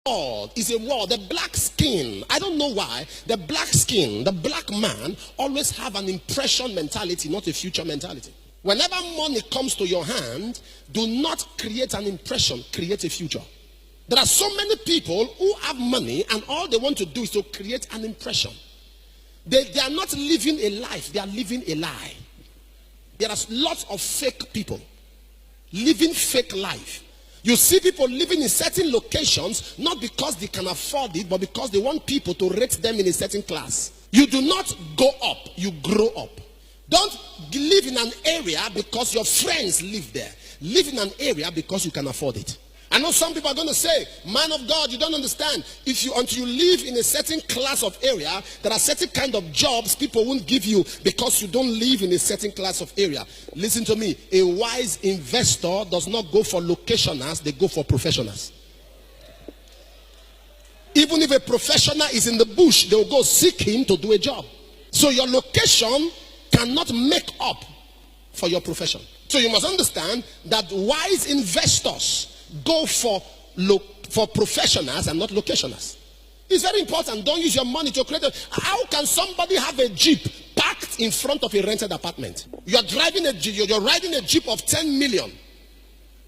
world is a world, the black skin. I don't know why. The black skin, the black man always have an impression mentality, not a future mentality. Whenever money comes to your hand, do not create an impression, create a future. There are so many people who have money and all they want to do is to create an impression. They are not living a life, they are living a lie. There are lots of fake people living fake life. You see people living in certain locations not because they can afford it, but because they want people to rate them in a certain class. You do not go up, you grow up. Don't live in an area because your friends live there. Live in an area because you can afford it. I know some people are going to say, man of God, you don't understand. Until you live in a certain class of area, there are certain kind of jobs people won't give you because you don't live in a certain class of area. Listen to me. A wise investor does not go for locationers, they go for professionals. Even if a professional is in the bush, they will go seek him to do a job. So your location cannot make up for your profession. So you must understand that wise investors go for professionals and not locationers. It's very important. Don't use your money to create how can somebody have a Jeep parked in front of a rented apartment? You're riding a Jeep of 10 million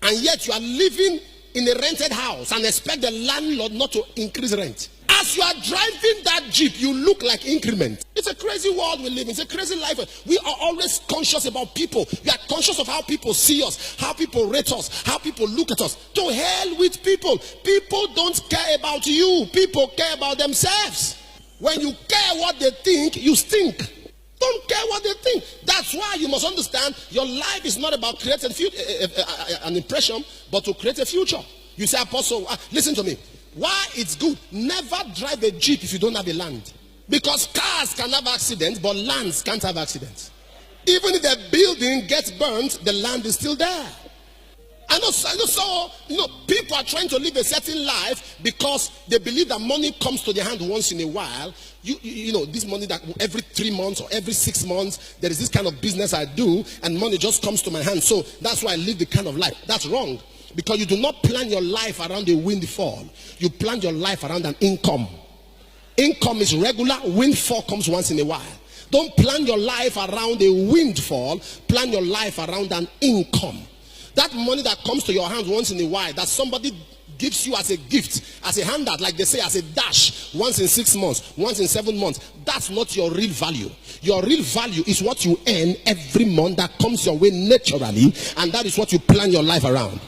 and yet you are living in a rented house and expect the landlord not to increase rent. As you are driving that Jeep, you look like increment. It's a crazy world we live in. It's a crazy life. We are always conscious about people. We are conscious of how people see us, how people rate us, how people look at us. To hell with people. People don't care about you. People care about themselves. When you care what they think, you stink. Don't care what they think. That's why you must understand your life is not about creating an impression, but to create a future. You say, Apostle, listen to me. Why it's good, never drive a Jeep if you don't have a land. Because cars can have accidents, but lands can't have accidents. Even if the building gets burnt, the land is still there. I know so people are trying to live a certain life because they believe that money comes to their hand once in a while. You know, this money that every 3 months or every 6 months, there is this kind of business I do, and money just comes to my hand. So that's why I live the kind of life. That's wrong. Because you do not plan your life around a windfall. You plan your life around an income. Income is regular. Windfall comes once in a while. Don't plan your life around a windfall. Plan your life around an income. That money that comes to your hands once in a while, that somebody gives you as a gift, as a handout, like they say, as a dash, once in 6 months, once in 7 months, that's not your real value. Your real value is what you earn every month that comes your way naturally, and that is what you plan your life around.